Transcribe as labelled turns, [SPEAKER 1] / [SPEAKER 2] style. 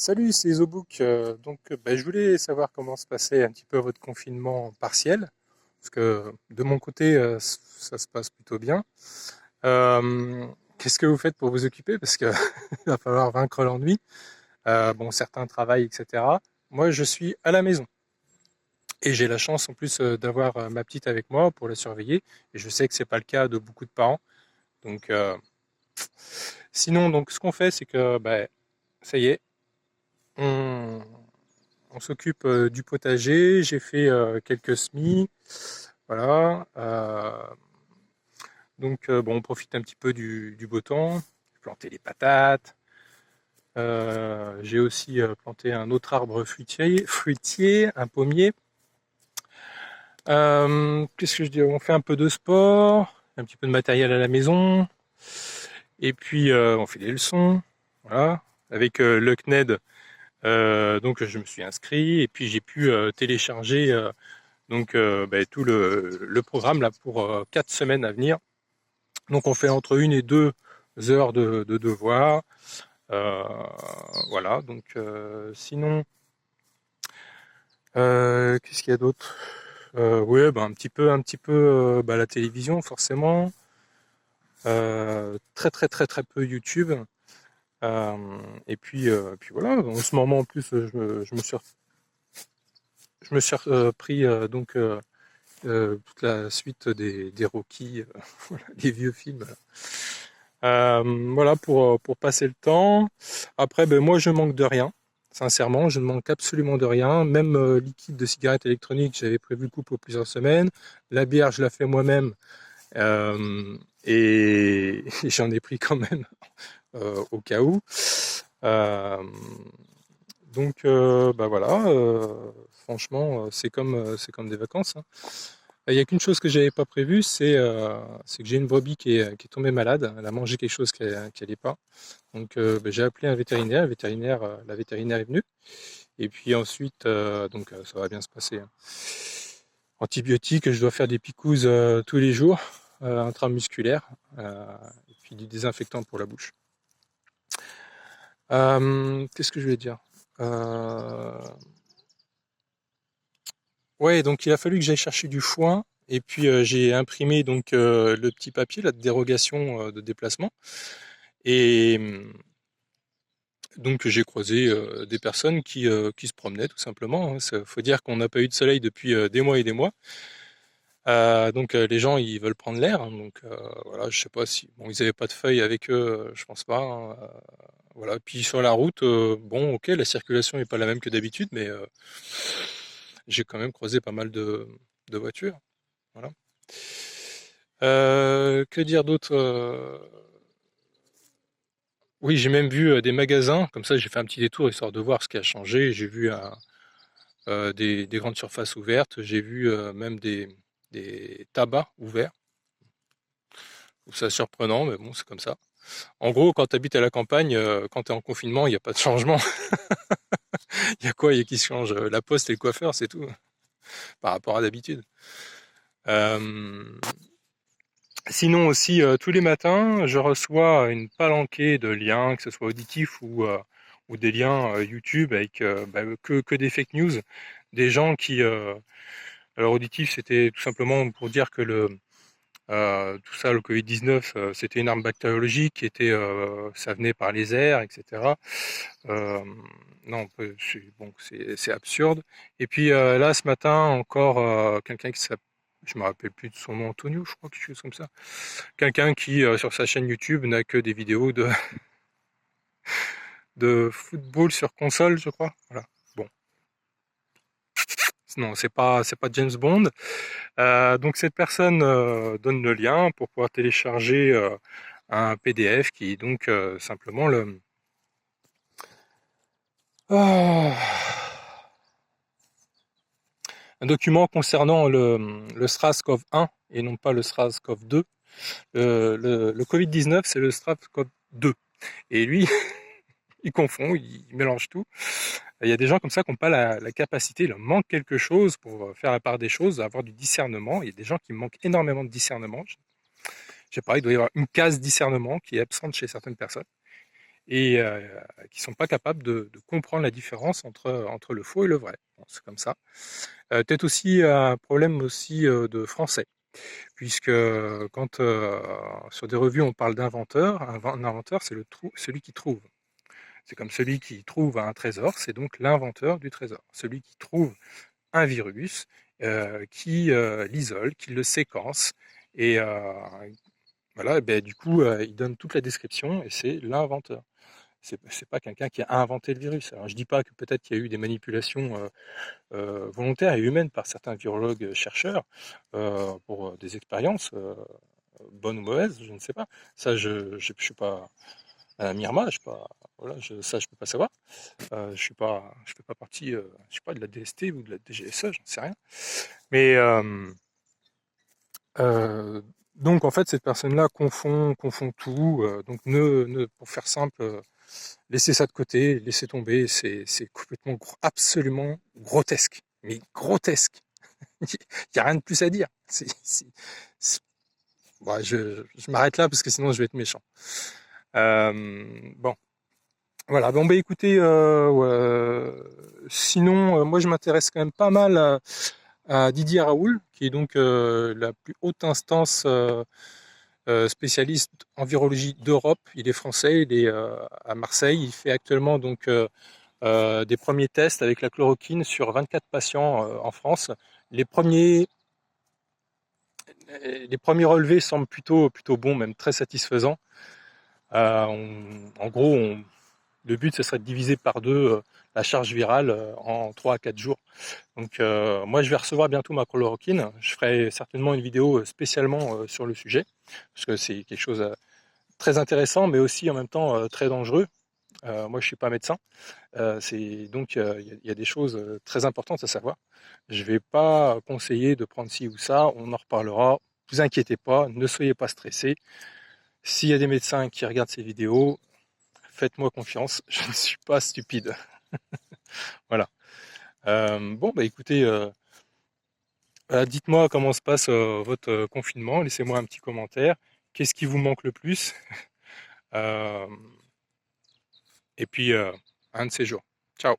[SPEAKER 1] Salut, c'est Isobook. Je voulais savoir comment se passait un petit peu votre confinement partiel, parce que de mon côté, ça se passe plutôt bien. Qu'est-ce que vous faites pour vous occuper? Parce que il va falloir vaincre l'ennui. Bon, certains travaillent, etc. Moi, je suis à la maison et j'ai la chance en plus d'avoir ma petite avec moi pour la surveiller. Et je sais que c'est pas le cas de beaucoup de parents. Donc, sinon, donc, ce qu'on fait, c'est que, ça y est, on, on s'occupe du potager. J'ai fait quelques semis. Voilà. Bon, on profite un petit peu du beau temps. J'ai planté des patates. J'ai aussi planté un autre arbre fruitier, un pommier. Qu'est-ce que je dis? On fait un peu de sport, un petit peu de matériel à la maison. Et puis, on fait des leçons. Voilà. Avec le CNED, donc je me suis inscrit et puis j'ai pu télécharger tout le programme là pour 4 semaines à venir. Donc on fait entre 1 et 2 heures de devoirs. Euh, voilà, donc sinon, qu'est-ce qu'il y a d'autre? Ouais, un petit peu la télévision forcément. Très très très très peu YouTube. Puis voilà, en ce moment en plus, je me suis repris toute la suite des Rocky, voilà, des vieux films. Voilà pour passer le temps. Après, moi, je manque de rien. Sincèrement, je ne manque absolument de rien. Même liquide de cigarette électronique, j'avais prévu le coup pour plusieurs semaines. La bière, je la fais moi-même. Et j'en ai pris quand même au cas où. Euh, voilà. Franchement, c'est comme des vacances, hein. Il n'y a qu'une chose que j'avais pas prévue, c'est que j'ai une brebis qui est tombée malade. Elle a mangé quelque chose qui n'allait pas. Donc j'ai appelé un vétérinaire. La vétérinaire est venue. Et puis ensuite, ça va bien se passer, hein. Antibiotiques, je dois faire des picouzes tous les jours, intramusculaires, et puis du désinfectant pour la bouche. Qu'est-ce que je vais dire? Euh, Ouais, donc il a fallu que j'aille chercher du foin. Et puis j'ai imprimé donc le petit papier là, de dérogation de déplacement. Et donc j'ai croisé des personnes qui se promenaient tout simplement, hein. Faut dire qu'on n'a pas eu de soleil depuis des mois et des mois. Les gens ils veulent prendre l'air, hein. Donc voilà, je sais pas si bon ils avaient pas de feuilles avec eux, je pense pas, hein. Voilà. Puis sur la route, bon ok, la circulation n'est pas la même que d'habitude, mais j'ai quand même croisé pas mal de voitures. Voilà. Que dire d'autre? Oui, j'ai même vu des magasins, comme ça j'ai fait un petit détour histoire de voir ce qui a changé. J'ai vu des grandes surfaces ouvertes, j'ai vu même des tabacs ouverts. Je trouve ça surprenant, mais bon, c'est comme ça. En gros, quand tu habites à la campagne, quand tu es en confinement, il n'y a pas de changement. Il y a quoi? Il y a qui se change? La poste et le coiffeur, c'est tout, par rapport à d'habitude. Euh, Sinon aussi, tous les matins, je reçois une palanquée de liens, que ce soit auditifs ou des liens YouTube avec que des fake news, des gens alors auditif, c'était tout simplement pour dire que tout ça, le Covid-19, c'était une arme bactériologique ça venait par les airs, etc. Euh, non, bon, c'est absurde. Et puis là, ce matin, encore quelqu'un qui s'appelle, je me rappelle plus de son nom, Antonio, je crois, quelque chose comme ça. Quelqu'un qui, sur sa chaîne YouTube, n'a que des vidéos de football sur console, je crois. Voilà. Bon, non, c'est pas James Bond. Donc cette personne donne le lien pour pouvoir télécharger un PDF qui est donc simplement ah, un document concernant le SRAS-CoV-1 et non pas le SRAS-CoV-2. Le Covid-19, c'est le SRAS-CoV-2. Et lui, il confond, il mélange tout. Il y a des gens comme ça qui n'ont pas la capacité, il leur manque quelque chose pour faire la part des choses, avoir du discernement. Il y a des gens qui manquent énormément de discernement. Je sais pas, il doit y avoir une case discernement qui est absente chez certaines personnes. et qui sont pas capables de comprendre la différence entre le faux et le vrai. Bon, c'est comme ça. Peut-être aussi un problème aussi de français, puisque quand sur des revues on parle d'inventeur, un inventeur c'est celui qui trouve. C'est comme celui qui trouve un trésor, c'est donc l'inventeur du trésor. Celui qui trouve un virus, qui l'isole, qui le séquence, et voilà, ben, du coup, il donne toute la description et c'est l'inventeur. C'est pas quelqu'un qui a inventé le virus. Alors je dis pas que peut-être qu'il y a eu des manipulations volontaires et humaines par certains virologues chercheurs pour des expériences bonnes ou mauvaises, je ne sais pas. Ça, je suis pas à Myrma, je suis pas, voilà, ça je peux pas savoir. Je fais pas partie, je sais pas, de la DST ou de la DGSE, j'en sais rien. Mais euh, donc en fait cette personne-là confond tout. Donc pour faire simple, laissez ça de côté, laissez tomber. C'est complètement absolument grotesque, mais grotesque. Il y a rien de plus à dire. C'est- bon, je m'arrête là parce que sinon je vais être méchant. Bon. Voilà, bon bah écoutez, sinon moi je m'intéresse quand même pas mal à Didier Raoul, qui est donc la plus haute instance spécialiste en virologie d'Europe. Il est français, il est à Marseille, il fait actuellement donc des premiers tests avec la chloroquine sur 24 patients en France. Les premiers, les premiers relevés semblent plutôt bons, même très satisfaisants. En gros, le but, ce serait de diviser par deux la charge virale en 3 à 4 jours. Donc moi, je vais recevoir bientôt ma chloroquine. Je ferai certainement une vidéo spécialement sur le sujet, parce que c'est quelque chose de très intéressant, mais aussi en même temps très dangereux. Moi, je suis pas médecin. Donc, il y a des choses très importantes à savoir. Je vais pas conseiller de prendre ci ou ça. On en reparlera. Vous inquiétez pas, ne soyez pas stressés. S'il y a des médecins qui regardent ces vidéos, faites-moi confiance. Je ne suis pas stupide. Voilà. Bon, bah écoutez, dites-moi comment se passe votre confinement. Laissez-moi un petit commentaire. Qu'est-ce qui vous manque le plus? Euh, et puis, un de ces jours. Ciao.